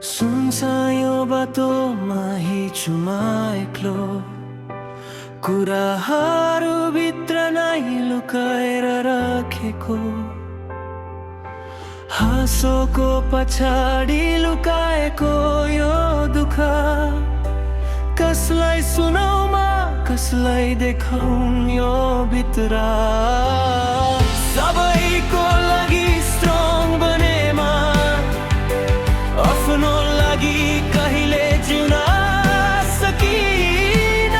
सुन्छ यो बाटोमा हिँड्छुमा एक्लो, कुराहरू भित्र नै लुकाएर राखेको, हाँसोको पछाडि लुकाएको यो दुःख कसलाई सुनाउमा कसलाई देखाउँ यो भित्र। सबैको लागि स्ट्रङ बनेमा आफ्नो लागि कहिले जिउन सकिन।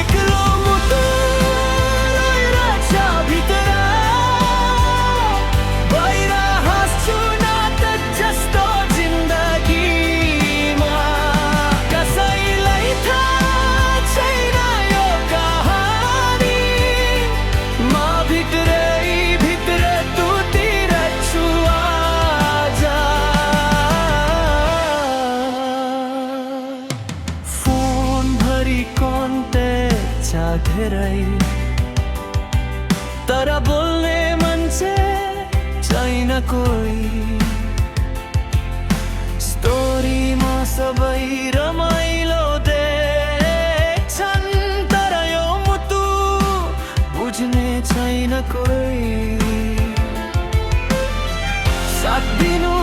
एक्लो मुटु रहेछ भित्र, बाहिर हाँस्छु नाटक जस्तो जिन्दगीमा। कसैलाई थाहा छैन यो कहानी, म भित्रै भित्र तुतिरहेछु आज। फोनभरि कन्ट्याक्ट छ धेरै, तर बोल्ने मान्छे छैन कोही। स्टोरीमा सबै रमाइलो देख्छन्, तर यो मुटु बुझ्ने छैन कोही। साथ दिनु